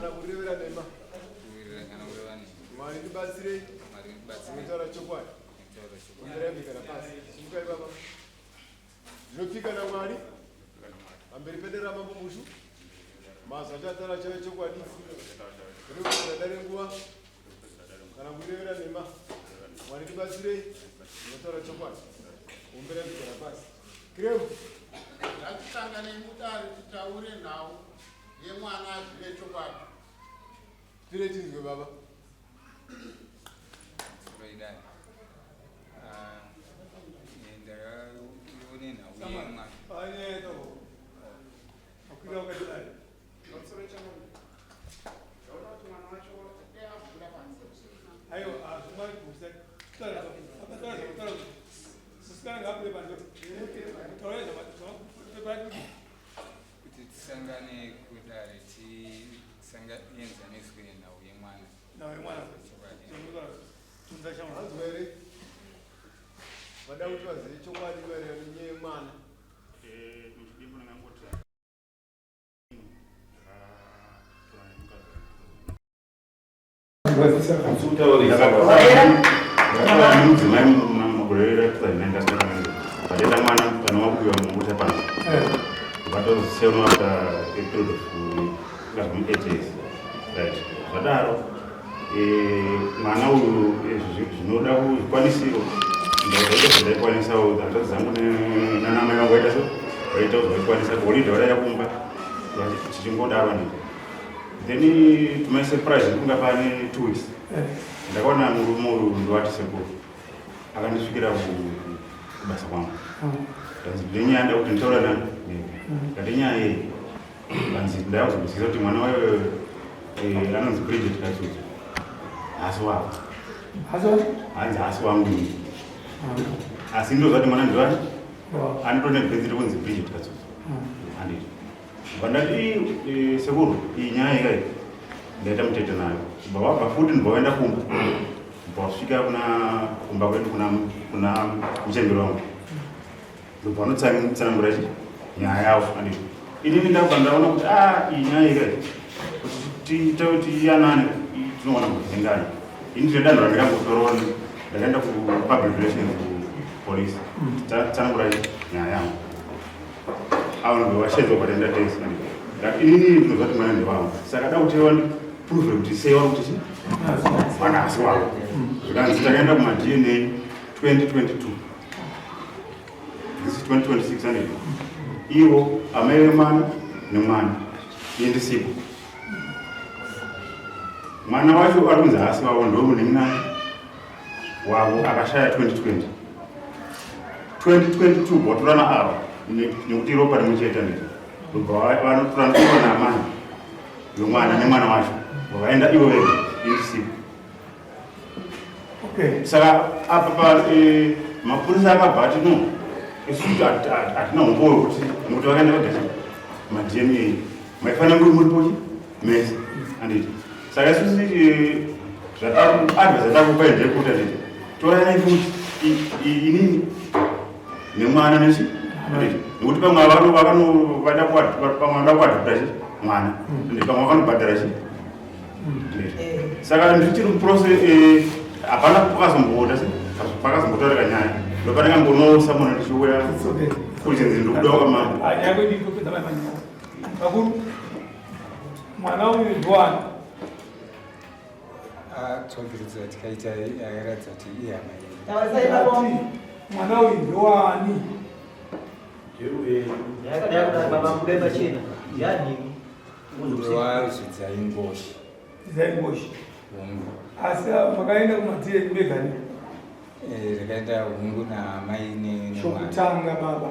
kana kurevera nema mwari ndibatsirei kutaura chokwadi ndirambikana pasi simukai baba zvinopika namwari pamberi pedera ramambo mushu mazwa chatara chave chokwadi rinodare nguva kana kurevera nema mwari ndibatsirei ndinotaura chokwadi umberambikana pasi kremu ngatisangane mudare titaure nhau yemwana azive chokwadi tire chinzwe baba tisangane kudare tiyenzaniswe nhau yemwana hanzwa here vada kuti vazive chokwadi maererano nenyaya yemwana mudzimai mugorera kuzainanga padeda mwana kana wakuiwa munguta pasi vatozisema after a period of 8 years right zvadaro mwana uyu zvinoda zvikwanisiro ndaikwanisawo dzanza dzangu nanamai vangu vaita so vaita kuzvaikwanisa golidha vadaya kumba chichingodaro ndi then to my surprise kunga pane 2 weeks ndakaona murume uyu ndowati sekuru akandisvikira kubasa kwangu kanzi ndinyaya nda kuti nditaura nani kati nyaya yei kanzi ndakuzobvisa kuti mwana wayo anonzi Bridget Katsuzi hasi wako hanzi hasi wangu ini asi ndozvati mwana ndivani anotone bhenziri kunzi Bridget Katsuzi handiti vandati sekuru iyi nyaya ikai ndaita mutete nayo vabva futi ndibvaenda kumba ndibvasvika kumba kwedu kuna muchemberi wangu ndobva notsanangura nyaya yavo handiti inini ndabva ndaona kuti iyi nyaya ikai kuti kuti yanani tinowana kuzingana ini ndinodanho randikambotorona ndakaenda kupublic relations kupolice tsanangura nyaya yangu avo ndovashedzwa patenda tesi inini ndinozvati mwana ndevavo saka da kuti vandiprove kuti sei vari kuti mwana asi wavo zvikanzi takaenda kumadna 2022 this is 2026 ane ivo amai vemwana nemwana indisipo mwana wacho ari kunzi asi wavo ndomunin'ina wavo akashaya 2020 vatorana ava nekuti ropa rimwe chete nditi vanotorana amai vemwana nemwana wacho vavaenda ivo vega indisipo saka apa mapurisa akabva ati no isuti hatina umbo wekuti nekuti vakaenda vagacha madna maifanira muri muripochi mese anditi saka isusi advise atakupa ndeyekuti anditi toranai kuti inini nemwana nechi nekuti pamwe vada kuadhopta chi mwana ende pamwe vakanobhadhara chi saka ndichiri muprocess hapana pakazomboota pakazombotaurika nyaya ndopanenge mbonosa munhu ndichiuya kuchinzi ndikudawo kamama mwana uyu ndowani tsvakiridza tikaita yakaratidza kuti ihama mwana uyu ndowani zvidzaingosha asi makaenda kumatiyeni begani rakaenda hungu namai chokutanga baba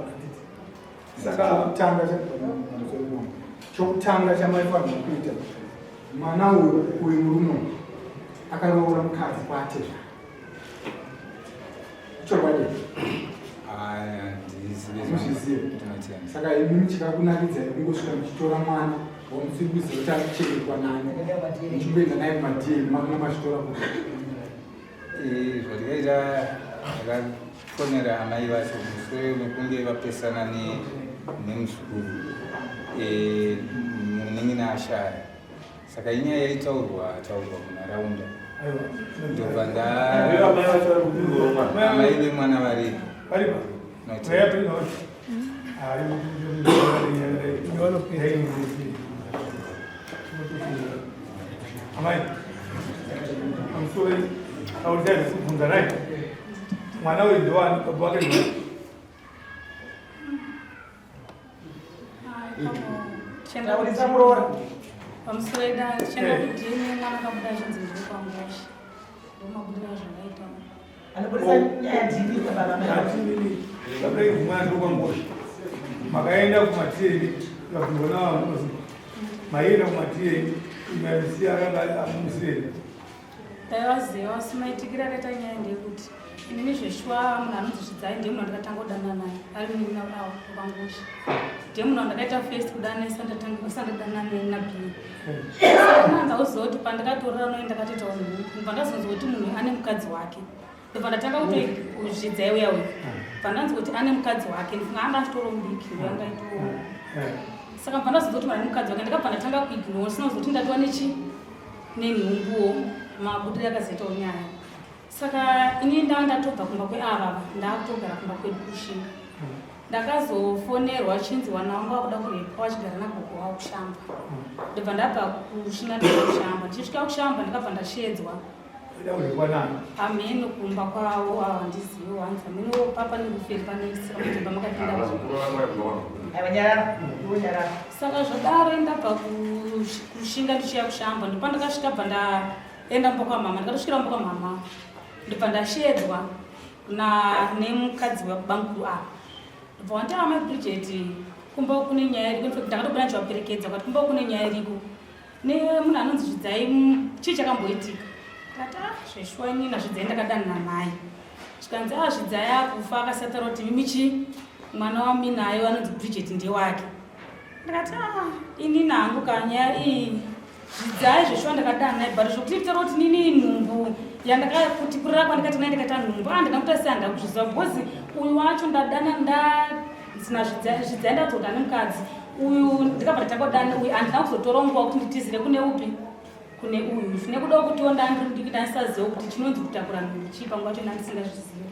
saka chokutanga chamaifanira kuita mwana uyu murume akaroora mukadzi kwate chokwadi muzvizive saka imi muchikakunakidzai kungosvika muchitora mwana wamusirikuziva kuti akuchekerwa nani muchimboenda naye kumadheni makuna machitora kuti zvandikaita ndakafonera amai vacho mushure mekunge vapesana nemuzukuru munin'ina ashaya Saka inyaya yaitaurwa munharaunda ndobva amai vemwana varipo mwana wewe ndio baba wake ni chenda uliza mrora amsweda chenda kujini mwana kabuda chinzindiri kwangosha ndomabuda zvakaita anaburisa nyaya dziri baba mai kabla mwana ndo kwangosha makaenda kumatiri vakundona vanhu maina kumatiri imesiya kanga amusire taivaziva simaitikira akaita nyaya ndeyekuti inini zveshwa munhu anonzozvidzai ndiye munhu ndakatanga kudana naye ari nina awo kwangosha ndiye munhu ndakaita first kudanisa ndadana naye nabhii nandakuziva kuti pandakatorera noe ndakatoitawo munhu pandazonzwa kuti munhu ane mukadzi wake ndobva ndatanga kutozvidzai uya uya pandanzwa kuti ane mukadzi wake ndifunga anga achitoro mudiki yangaitoo saka pandazonzwa kuti mwana mukadzi wake ndakabva ndatanga kuignore sinoziva kuti ndatiwa nenhumbuwo mabudiro akazoitawo nyaya saka ini ndava ndatobva kumba kweavava ndakutogara kumba kwedu kushinga ndakazofonerwa chinzi wana wangu wakuda kurepwa wachigara nagogo wavo kushamba ndobva ndabva kushinga ndika kushamba ndichisvika kushamba ndakabva ndashedzwa amheni kumba kwavo ava ndizivi wanzi amheni papa neruferi panesika mutomba makapinda saka zvadaro ndabva kushinga ndichiya kushamba ndopa ndakasvika bva ndaenda mba kwamama ndikatosvikira mba kwamama ndobva ndashedzwa nemukadzi webanguru apa ndobva wandava mai Bridget kumba kune nyaya iriko ndakatobona ndichivaperekedza kuti kumba kune nyaya iriko nemunhu anonzi zvidzai chii chakamboitika kati zveshwa inini nazvidzai ndakadanana naye zvikanzi zvidzai akufa akasatara kuti mimichi mwana waminayo anonzi Bridget ndewake ndakati inini hangu kanyaya iyi zvidzai zveshwa ndakadana naye but zvokuti itara kuti nini nhumbu yandakakutikurira kwandikati naye ndikaita nhumbu handina sei handakuzviziva because uyu wacho ndadana ndasina zvidzai ndadzoda nemukadzi uyu ndikabva ndatanga kudana uyu handina kuzotora nguva kuti nditizire kune upi kune uyu zvine kudawo kutiwo ndandirudiki ndanisaziva kuti chinonzi kutakura nhumbu chii panguva cho ndandisingazvizivi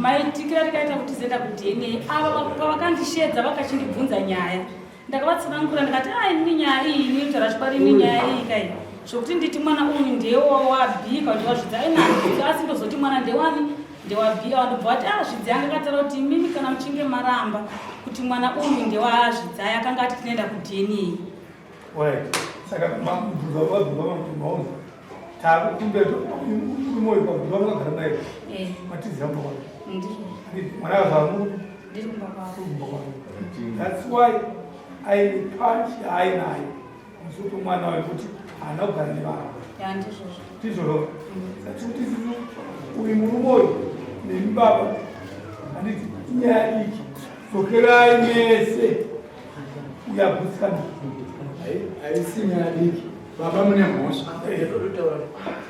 maitikira rikaita kuti zenda kudna ava pavakandishedza vakachindibvunza nyaya ndakavatsanangura ndikati ini nyaya iyi inoitara chipari ini nyaya iyi kai zvokuti nditi mwana uyu ndewabhika kuti wazvidzai nanzi asi ndozoti mwana ndewani ndewabhika wandobva vati zvidzai angakatara kuti mimi kana muchinge maramba kuti mwana uyu ndewazvidzai akanga ati tinoenda kudna saka mabvunza vabvunza takukumbeto umoyo pabvunza vakagara naye matiziva mba kwake mwana akazvamu ndiri kumba kwako that's why aine punch ainayo musuto mwana wekuti haana kugara nevanhu tizvoro satikuti uyu murumoyo nemibaba handiti inyaya diki dzokerai mese uyabvusikana haisi nyaya diki baba mune mhosva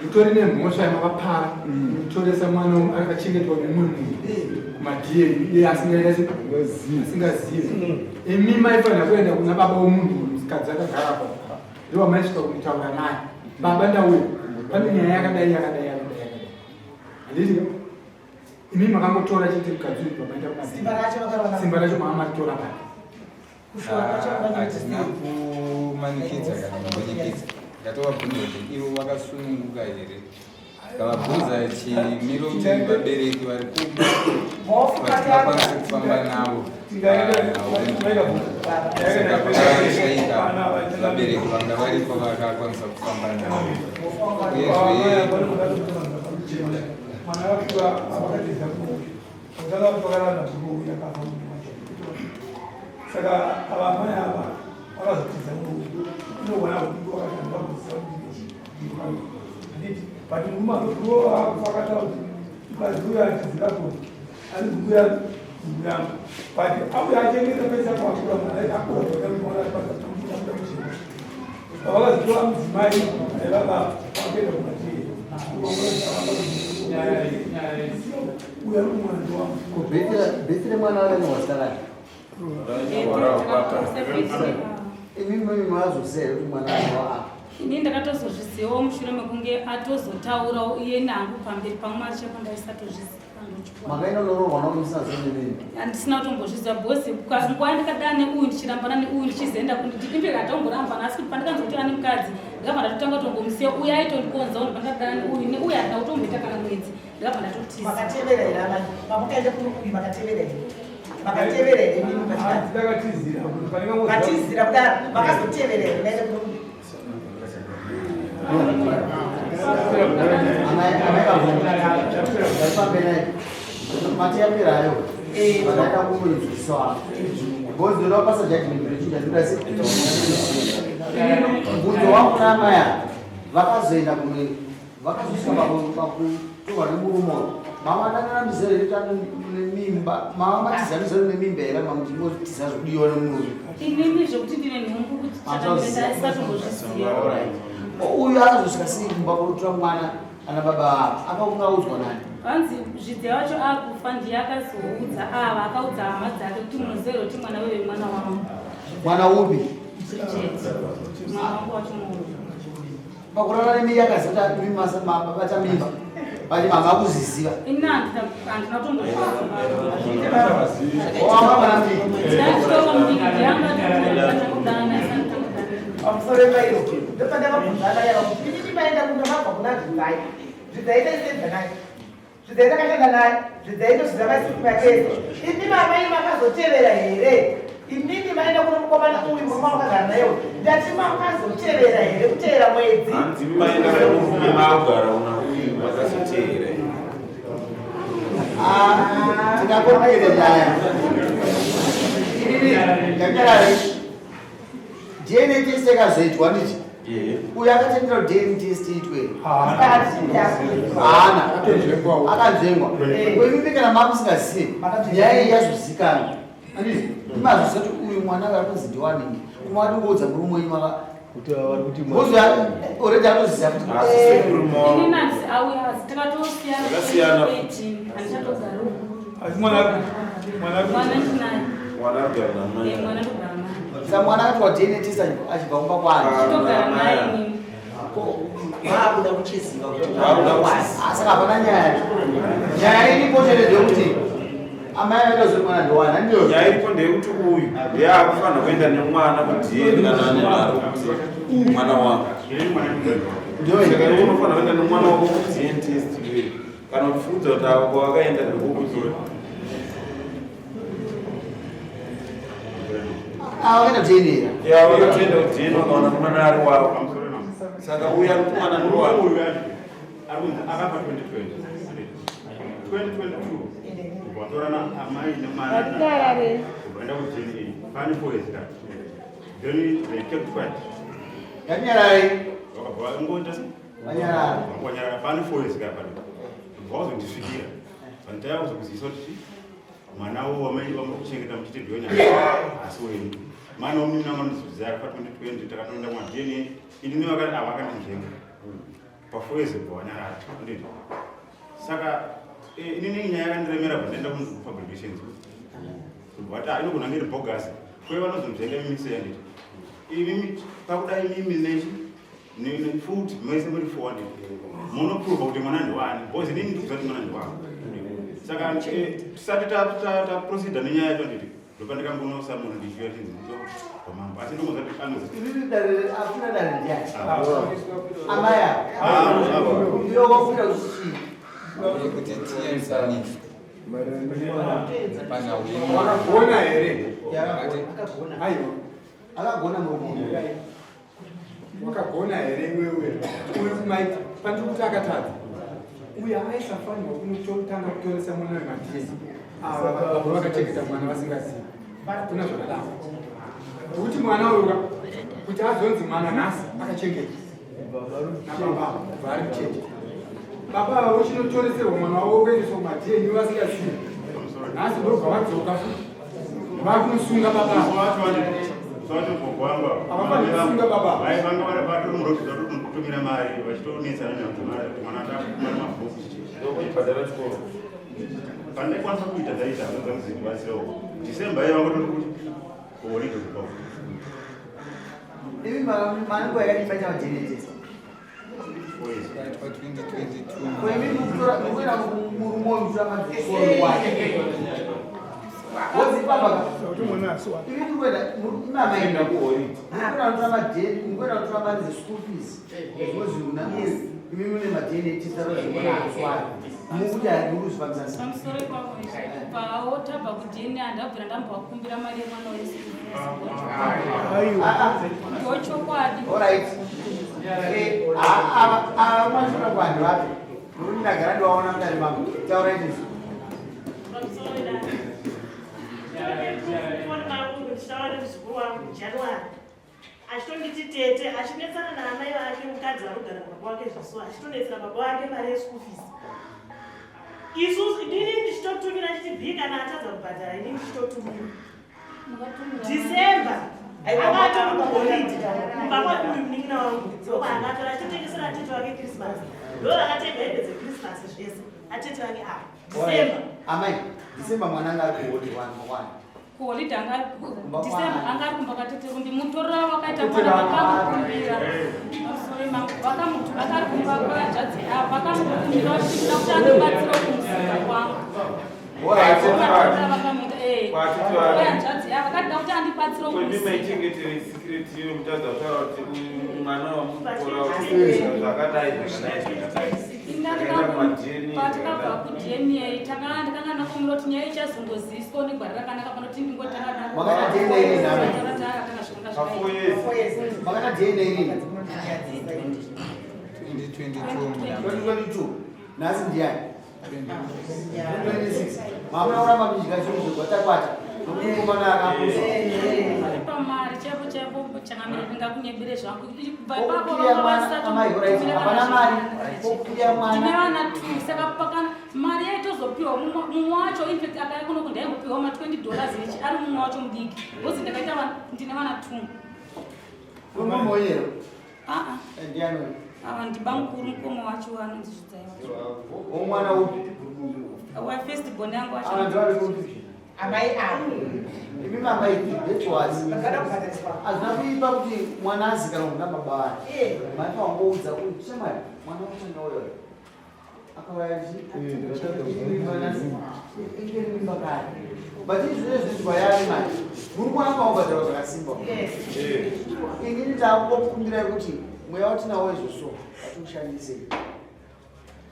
mutori nemhosva yamakapara mutoresa mwana akachengetwa nemunhu kumadhieni iye asingazivi imi maifanira kuenda kuna baba womunhu musikadzi akagara pa ndiwo maisvika kumutaura naye baba ndauya pane nyaya yakadai handiti imi makangotora chete mukadzi uyu pamaenda simba racho maamaritora pake hatina kumanikidza kana kumbonyikidza ndatovabvunza kuti ivo vakasununguka here ndikavabvunza chimiro kuti vabereki vari kuba vatingakwanisi kufamba navo vakashaika vabereki vanga varipo vakakwanisa kufamba navo uyezve mwana wakiwa wakatiza kutaka kutokana na Mungu yakafa saka abamanya aba wakazotiza Mungu ndio wana Mungu wakatamba kusema nditi but muma ndio akufakata ukazuya atizirako alibuya ngam but abu yajengeza pesa kwa kula mwana akora kwa mwana pata tumia mtu wakazotoa mzimai baba wakenda kumatia Betire mwana wale wasala. Imimi mazosele kuti mwana wa ini ndakatozozvizivawo mushure mekunge atozotaurawo iye nangu pamberi pamwe machepa ndaisatozviziva. makaenda unororwa nomusazonini handisina kutombozviziva bhosi nguva ndikadana neuyu ndichirambana neuyu ndichizoenda ndipindika tomborambana asi kuti pandikanzwa kuti ane mukadzi ndikabva ndatotanga kutombomusiya uyu aitondikonza kuti pandakadana neuyu neuyu handina kutomboita kana mwedzi ndikabva ndatotiza. Makatevera here amai mamukaende kuno uyu makatevera here makatevera here mimi takatizira makatizira kudaro makazotevera here naende kuno matiyapirayo vakaita kumuidziswa bhozi ndopasa judgmentvunzo wangu namaya vakazoenda kumwe vakazosvika pakutorwa nemurumo mama danana mizero ritano nemimba mama matiza mizero nemimba here mamutiza zvidiwa nemunhu inini zvokuti ndine nhumbu kuti chataisatombozviziva. uyu akazosvika sei kumba kunotora mwana ana baba akakungaudzwa nani vanzi zvidze vacho akufa ndiye akazoudza ava akaudza hama dzake kuti munozero kuti mwana weve mwana wangu. mwana upi mwana wangu wacho munhu pakurara nemiri yakazata bata mimba vati mama akuziziva ini handina kutombozviziva pamusoro pairo ndopanda vabvunzana yava kuti inini maenda kuno mabva kuna zvidzai zvidzai taisenza naye zvidzai takashanda naye zvidzai ndozviza masiku makezi imi mamai makazotevera here inini maenda kuno mukomana uyu mama wakagara nayewo ndati makazotevera here kutevera mwedzi tikakonairezaya inini ndanyarare DNA test yakazoitwa nditi uyu akatendera DNA test itwe haana akanzvengwa kwemimi kana mamusingazivi nyaya iyi yazozikanwa anditi imazoziva kuti uyu mwana akakunzi ndiwaningi kuma wadingoudza murume imaka bhozi oredi anoziziva kuti ini nanzi auya takatosiyana mwana ndinaye mwana ndogara naye sa mwana akatiwa DNA test achibva kumba kwani togara naye inini maakuda kuchiziva kuti saka hapana nyaya iripo chete ndekuti amai aita zuri mwana ndowana ndiyo nyaya iripo ndeyekuti uyu ndeyaakufanira kuenda nemwana kudhieni kana ane mari kuti mwana wangu unofanira kuenda nemwana wako kudhieni test kana kufudza kuti avo kwavakaenda ndekukudzora avakaenda kutendera vakatoenda kudhieni vakaona mwana ari wavo saka uyu ari kuti mwana ndi wavo akabva 2022 watorana amai nemwana ukaenda kudhieni pane poezika then they kept quiet yanyarare wakabva ngoita wanyarara wanyarara pane poezika pano vazondisvikira pandaya kuzokuzisa kuti mwana wamai vamakuchengeta muchiti ndiyonyaya asi wenyu mwana womina manozoziva pa 2020 takatoenda mwadna inini vakati avakandinjenga pafoezebva wanyarara nditi saka inini nyaya yakandiremera bva ndaenda kupublications vati inogona ngiri bogus kwe vanozonzvenga mimi seya nditi imimi pakudai mimi nechi futi mese muri 400 munoprova kuti mwana ndiwani bcause inini ndikuziva kuti mwana ndiwani saka tisati taproceda nenyaya yacho nditi ndopa ndikambonosa munhu ndichiva chinzizo pamambo asi ndomoza kuti afuna dare ndiani amaya ndiyokofunda kuchii kuti tienzanisi pana wakagona here akagona murumu wakagona here wewe uyu kumaita pandiri kuti akatadza uyu aisafanirwa kunototanga kutoresa mwana wemadhieni ava vabva vakachengeta mwana vasingazivi kuna zvakadaro nokuti mwana uyu kuti azonzi mwana nhasi akachengeta nababa vari kucheche baba vavo chinotoreserwa mwana wavo kuendeswa kumadhieni vasingazivi nhasi ndobva vadzoka vakunosunga baba avafaniri kusunga baba kutumira mari vachitonetsana mwana mabhuku pandakwanisa kuita daita anozamuzivazirewo December yavangotokuti kuholiday kupa ivi manengo yakatifa chamajenetesa kwemikuenda murumo mutamazisoro wake wozipamba ivi ndikuenda imamaenda kuholiday mukwenda kutora mari zeschool fees zozviuna imi mune majenetisarozikonaakuswari mukuti hairuzvifambisasa pamusoro ipapo kubvawo tabva kudhini handabvira ndambowakumbira mari yemwana wese ndochokwadi Alright. Mashina kwandi wapi? Muri ndagara ndiwaona mudari mangu. Taura izvi. Achitonditi tete achinetsana naamai vake mukadzi vanogara baba wake zvisuwa achitonetsera baba wake mari yeschool fees. Isusu inini ndichitotumira chiti kana atadza kubhadhara inini ndichitotumira. December akatora kuholiday baba uyu munin'ina wangu ndoba akatora achitengesera atete wake Christmas ndo akatenga hembe dzeChristmas zvese atete wake December amai December mwana anga ari kuholiday one kuholiday December anga ari kumba katete kumbi mutorora wakaita mwana vakamukumbira vakari kumba kwanjadzi ava vakamukumbira vachida kuti andobatsira kumusika kwangu vakatida kuti andibatsira patakabva kudna ndikanga ndakumira kuti nyaya ichazongoziswa negwari rakanaka panoti ndingotangadna nhasi ndiani 26 mamuna mabijika chozvo kwatakwata nokukomana akakuza pamari chaipo chaipo changamira ndingakunyebere zvangu hapana mari okuya mwana ndine vana 2 saka pakana mari yaitozopiwa mumwe wacho infact akayakuno kundaingopiwa $20 each ari mumwe wacho mudiki bhozi ndakaita ndine vana 2 unomoyero ndiani ava ndibamukuru mukoma wacho anonzi zvidzaiwa omwana upi wafirst born yangu wacho amai avo imi mamai ndetwasi hazvina kuipa kuti mwana azikana kuna baba vake mai pangoudza kuti shamari mwana wachanga uyo akauya ingeriimba kare but izvine zvinzwa yari mari muri kuona paubhadhara zvakasimba ingini takungokumbirai kuti mweya watinawo izvoso atiushandisei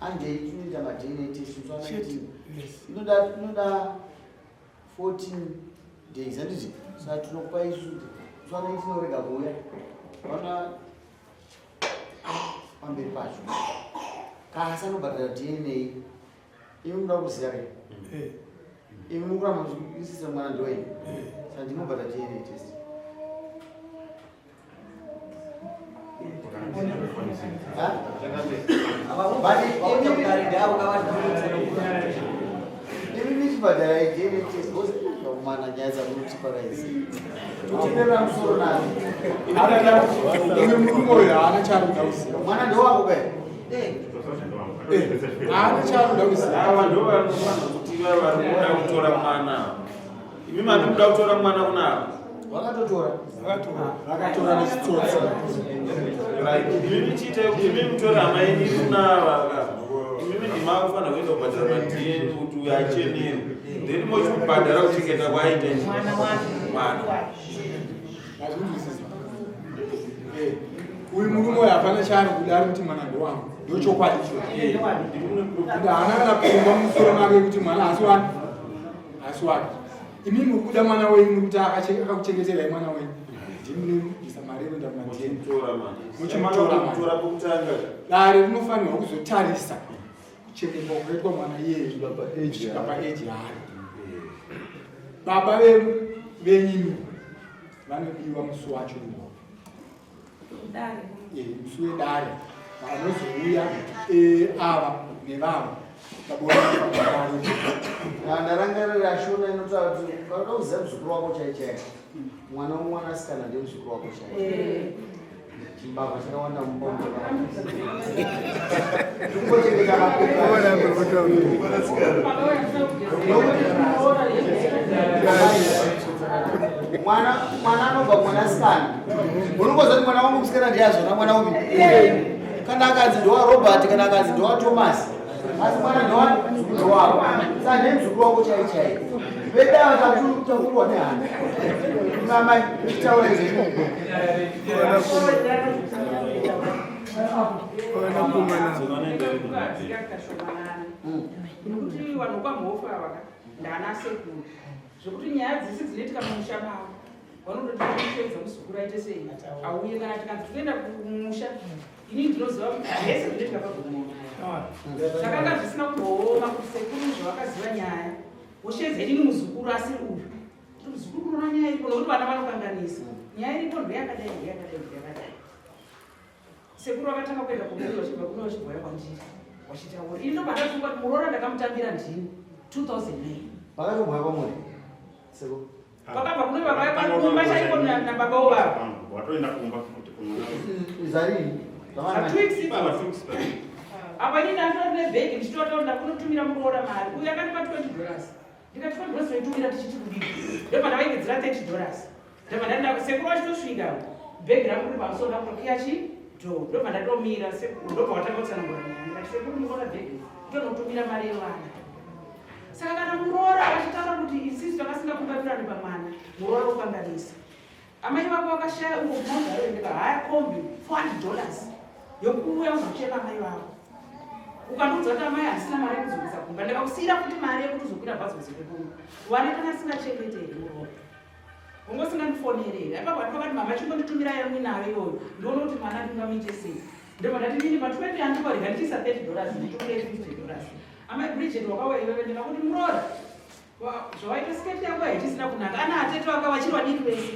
anje tinoita madnatesonsanaiti inoda 14 days handiti saka tinokupa isu swana itinorega kuuya vana pamberi pacho kasi anobhadhara dna imi muda kuziya ke imi mukuramba isisa mwana ndowenyu saka ndinobhadhara dna test imimichibhadhara idnatesmwana nyaya dzamunotiparaisi tochipera musoro nazo ime murumoyo haana charuda kuziva mwana ndowako kai haana charuda kuziva ava ndo vanofanira kuti vari kuda kutora mwana imi mati muda kutora mwana kunavo vakatotora nesitsotsi imimi chiita kuti imi mutora hama ini kunava imimi ndimakufanira kuenda kubhadhara madini kuti uyo achenere then mochikubhadhara kuchengeta kwaite mwana uyu murumoyo hapana chaari kuda ari kuti mwana ndowangu ndochokwadi icho kuti haana kana kuomba musoro make kuti mwana hasi wake imi muri kuda mwana wenyu muri kuti akakuchengeterai mwana wenyu ndimunoisa mari ekuenda kumamuchitora pokutanga dare rinofanirwa kuzotarisa kuchengetwa kukaitwa mwana iyeye kusvika paeji yaari baba venyimi vanodiwa musi wacho musi wedare vanozouya ava nevavo ndarangarira shona inotaura kuti vanoda kuziva muzukuru wako chaichai mwana asikana ndiye muzukuru wako chai Chimbava chakawanda mubongo zvingochengeta mwana anobva mwanasikana unongozati mwana wangu musikana ndiyazvona mwana upi kana akanzi ndowa Robert kana akanzi ndowa Thomas asi mwana ndowako saa nemzukuru wako chaichai vedava takurwa nehana mamai taura izvezvi nokuti vanhu kwamhofa vaka ndana sekuru zvokuti nyaya dzisi dzinoitika mumusha mavo vanondotiedza muzukuru aite sei auye kana tikanzi tinoenda kumusha ini ndinoziva zvese zvinoitika pagomo zvakanga zvisina kumbooma kuti sekuru zvavakaziva nyaya woshedza ini muzukuru asi uyu kuti muzukuru kunoona nyaya iripo nokuti vana vanokanganisa nyaya iripo ndoyakadai ndoyakadai sekuru vakatanga kuenda kumuri vachibva kuno vachibvaya kwandiri wachitaura ini ndobadafunga kuti muroora ndakamutambira ndini 2009 vakatobvaya kwamuri sekuru vakabva kune vakaumba chaiko nababa wovavo watoenda kumba zarini apa ini ndatora nebhegi ndichitotaura kunotumira muroora mari uyu akatipa $20 ndikati $20 noitumira tichiti kudii ndobva ndavaigedzera $30 ndobva ndaenda sekuru wachitosvika bhegi rangu riri pamusoro ndakutokiyachi ndobva ndatomira ndobva watakotsanangura nyaya ndikati sekuru muroora bhegi ndonotumira mari yevana saka kana muroora vachitaura kuti isisi takasingakumbatirani pamwana muroora ukanganisa amai vako vakashaya ungomaugaroendeka haya kombi $400 yokuuya uzocheka amai vako ukandiudza kuti amai handisina mari yekuzokisa kumba ndikakusiyira kuti mari yekuti uzokwira bhazi kuzokekumba wane kana singachengeteri muroora ungosingandifonereri apapa ndipakati mama chingonitumira yamwi nayo iyoyo ndioona kuti mwana ndingamuite sei ndobva ndati mini pa20 andikorega ndichisa $30 nditumire $50 amai Bridget wakawaiwewe ndikakuti muroora zvawaita sketi yako haitisina kunaka ana atete waka vachirwa diki vese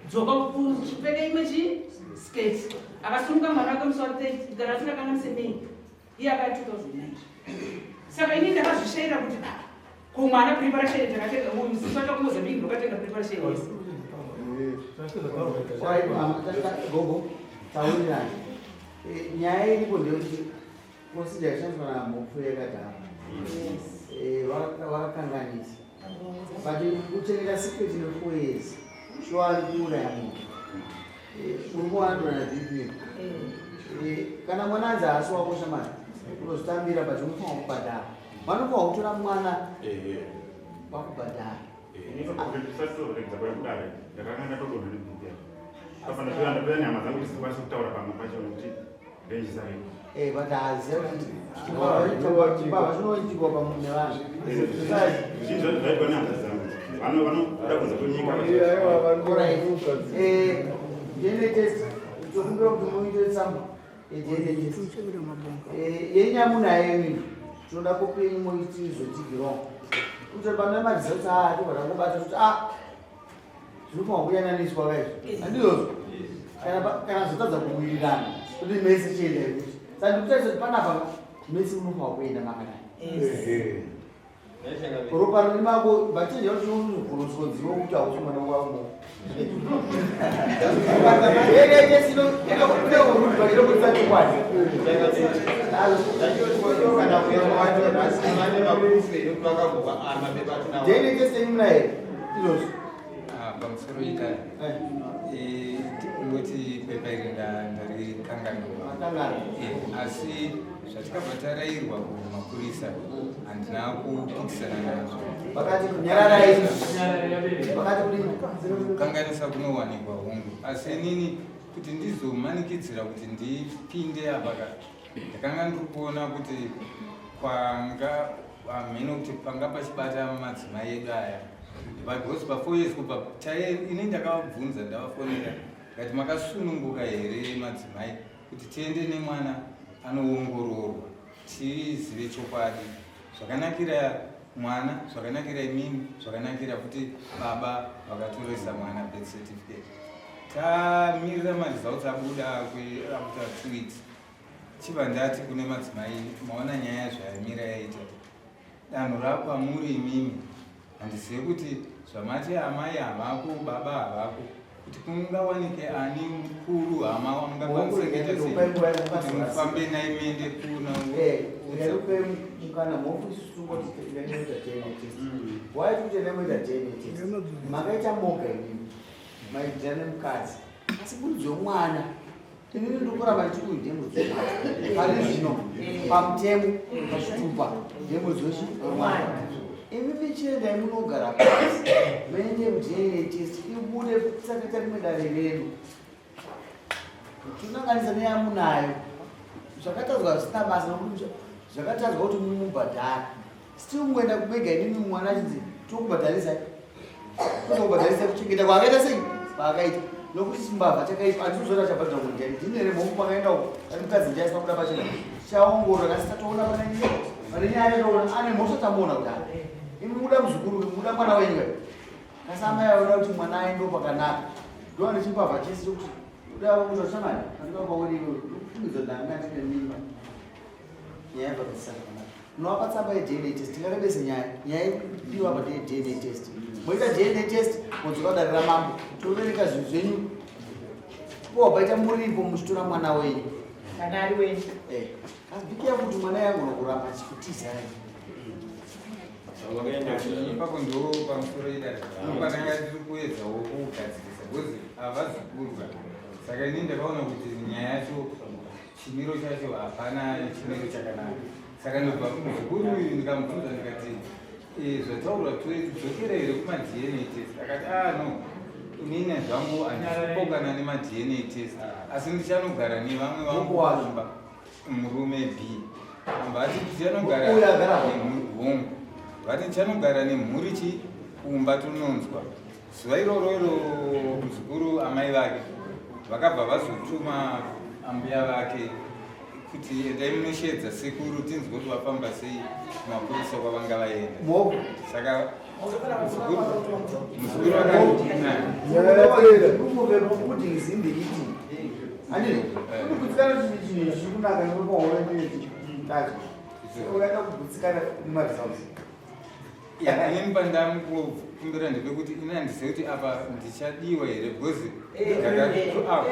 dzoka kupfeka imwe chisketi akasununga mwana wake musi watikaratura kanganise Mei iye akai 2009 saka ini ndakazvishaira kuti ko mwana preparation takatenga uyu musisi wacho kumozambiki ndokatenga preparation yese gogo taurirani nyaya iripo ndeyekuti consider ishandiswa namhofu yakadhara vakakanganisa but kuchengeta secret ne4 years shwari kuuraya munhu uri kuwandura nadhipini kana mwana anzi haasi wako shamani unozvitambira but unofanwa kubhadhara vanofanwa kutora mwana vakubhadhara nyama dzangu dzisikwanisi kutaura pamwe pacho nokuti ndenjisariko but haaziva kuti chibava chinoitirwa pamunhu nevanhu zvaitwa nehanza dzangu vanoda kunza kwenyika DNA test tokumbira kuti muite tsamba DNA test yenyamunayo imini tinoda kopenyu moitizotigirwa kuti pane madziza kuti tobvatangobata kuti zvinofanwa kuyananiswa kaizvo handizvozvo kana zvotadza kuwirirana kuti mese chienda ikuti saka ndikutarisa kuti panapa mese unofanwa kuenda makadai ropa riri mako bachinja kuti unozokurusodziwa kuti hausi mwana wavo pamusoro itari tingoti pepa iri ndarikanganwa asi zvatikabva tarairwa kumapurisa handina kupikisana nazvo kukanganisa kunowanikwa hongu asi nini kuti ndizomanikidzira kuti ndipinde apaka ndakanga ndiri kuona kuti kwanga hameno kuti panga pachibata madzimai edu aya because pa4 years kubva ini ndakavabvunza ndavafonera ngati makasununguka here madzimai kuti tiende nemwana anoongororwa tizive chokwadi zvakanakira mwana zvakanakira imini zvakanakira kuti baba vakatoresa mwana birth certificate tamirira maresults abuda after 2 weeks chibva ndati kune madzimai maona nyaya zvayamira yaita danho rakwamuri imimi handizive kuti zvamati amai havako baba havako kuti kungawanike ani mukuru hama wamungakwanisa kuita kuti mufambe naye muende kuna uyarupe mukana mokususukotiinoita DNA test waiti kuti nemoita DNA test makaita moga inini maitira nemukadzi asi mudzi womwana inini ndikuramba ndichikuinde mudzi pane zvino pamutemo pachitupa ndemudzi womwana imi michiendai munogara pasi maende DNA test ibude tisakaita rimwe dare redu tinanganisa neyamunayo zvakatadzwa zvisina basa nokuti zvakatadzwa kuti mumubhadhara still muenda kubega inimi mwana achinzi tokubhadharisa kuzokubhadharisa kuchengeta kwaakaita sei paakaita nokuti chimbavha chakaipa andizozora chabhadhira mundani ndinere momu pakaenda uko ari mukadzi ndiaisina kuda pachena chaongorora kasi tatoona pane nyaya yatoona ane mhosva tamuona kudaro imi muda muzukuru muda mwana wenyu kasi amai aona kuti mwana aendo pakanaka ndoane chimbavha chese chokuti uda kuzoshamani andikabauriizo dangandine mimba nyaya pakasisa pakanaka unovapatsamba yeDNA test tingarebese nyaya idiwa paDNA test moita DNA test modzoka kudarira mambo tovereka zvinhu zvenyu pobaita muripo muchitora mwana wenyu kana ari wenyu azvikia kuti mwana yangona kuramba achikutizai ipapo ndo pamusoro idapananga tiri kuedzawo kugadzirisa bcause havazikurwa saka ini ndakaona kuti nyaya yacho chimiro chacho hapana chimiro chakanaka saka ndobva muzukuru uyu ndikamubvunza ndikati zvataurwa todzokera here kumaDNA test akati no inini zvangu handisipokana nemadNA test asi ndichanogara nevamwe vangu vamba murume B vati ndichanogara nemhungu vati ndichanogara nemhuri chiumba tononzwa zuva iroro muzukuru amai vake vakabva vazotuma ambuya vake kuti endai munoshedza sekuru tinzwe kuti vafamba sei kumapurisa kwavanga vaenda saka muzukuru vakaiakutingizimbiiti andini kunokutsikana chinhu chikunaka nopaoaitacho ukaenda kugutsikana mumarizausi inini pandamukukumbira ndepekuti ini handizive kuti apa ndichadiwa here bcause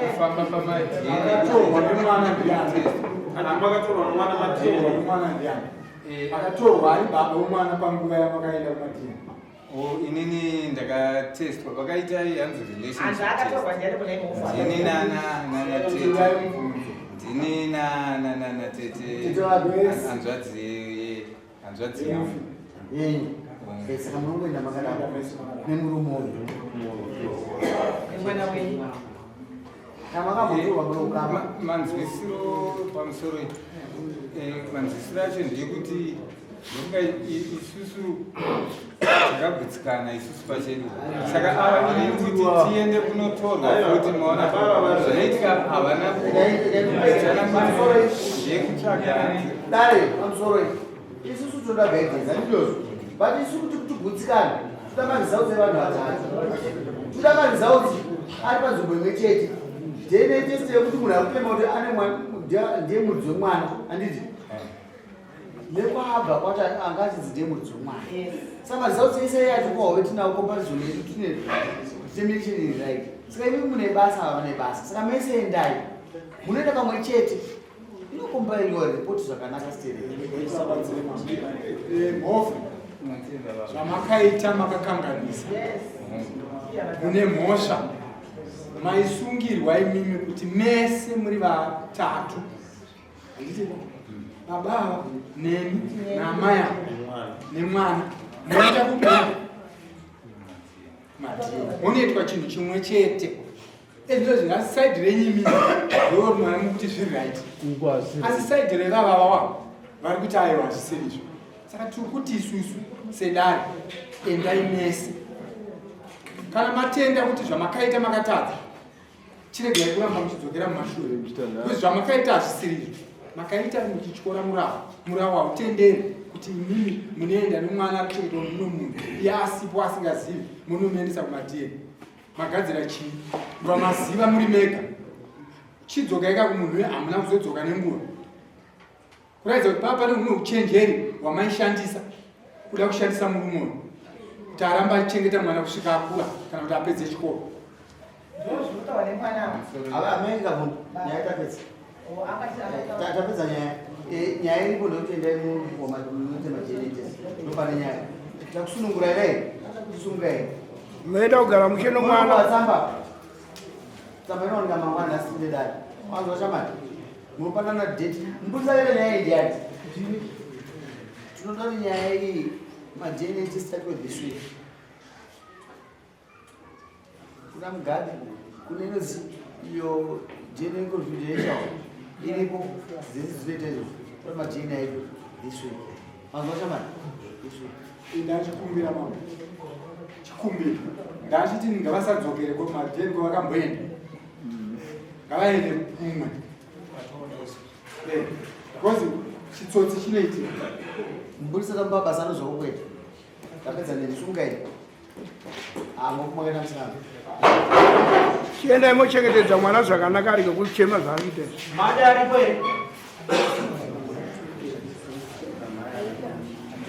kufamba pamaDNA makatorwa nomwana mwana ndiani akatorwa ari baba womwana panguva yamakaenda kumadini inini ndakatestwa vakaita hanzi relationshipndini nanatete hanzvadzi yangu saka munongoenda makadaro nemurume uyu manzwisiro pamusoro manzwisiro acho ndeyekuti ndokunga isusu takagutsikana isusu pachedu saka ava kuti tiende kunotorwa kuti maona zvanoitika havana ndeyekutsvaga dare pamusoro isusu toda gaidheza ndizvozvo but isusu kuti kugutsikana toda marizauti evanhu vatatu toda marizauti ari panzvimbo imwe chete DNA test yekuti munhu akutema kuti ndiye mudzi wemwana handiti nekwabva kwati anga achinzi ndiye mudzi wemwana saka marizauti ese yacho kwawe tinawo comparison yedu tine determination in right saka imi mune basa hava nebasa saka mese endai munoenda kamwe chete inokombairiwa ripoti zvakanaka mhofu zvamakaita makakanganisa mune mhosva maisungirwa imimi kuti mese muri vatatu baba nemi namai nemwana moita kuda munoitwa chinhu chimwe chete ezvino zvingasi saidhi renyimi ndorimwana mukuti zviright asi saidhi revavava wavo vari kuti aiwa hazviserizvo saka tiri kuti isusu sedare endai mese kana matenda kuti zvamakaita makatadza chiregai kuramba muchidzokera mumashure kuti zvamakaita hazvisirizvo makaita muchityora murava hautenderi kuti imimi munoenda nemwana ari kuchengetwa muno munhu iye asipo asingazivi munomuendesa kumadini magadzira chii vamaziva muri mega chidzoka ika kumunhu uye hamuna kuzodzoka nenguva kuratidza kuti papa pane humwe uchenjeri hwamaishandisa kuda kushandisa murumoyo kuti aramba achengeta mwana kusvika akura kana kuti apedze chikoro ndozvinotaura nemwana Amerika munhu nyaya tapedza. Tapedza nyaya iripo ndokuti endai munoite majenetes. Nopane nyaya. Takusunungura ere? Tisunga ere? Mmeenda kugara musheno mwana. Tsamba. Tsamba inooneka mangwana asinde dai. Wanzwa chamani? Munopanana date. Mbudisa ere nyaya iyi yati. Tinoda nyaya iyi majenetes start with this week. Kuna mgadi kuneno iyo jene confidential ilipo zilizoletwa kwa majina yetu this week. Anzo chama this week. Ndachikumbira mama. Chikumbira. Ndachiti ngavasadzokere kwa majeni kwa vakamboenda. Ngavaende kumwe. Because chitsotsi chinoitika. Mbulisa tamba basano zokweta. Tapedza nensunga ine. Mokumwakena msana. Chienda imochengetedza mwana zvakanaka ari ngekuchema zvaanoita. Mada aripo here.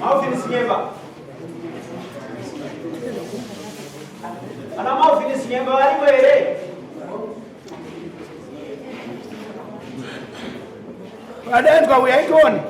Maufinisi nyemba. Ana maufinisi nyemba aripo here. Adaenzwa uyaitoni.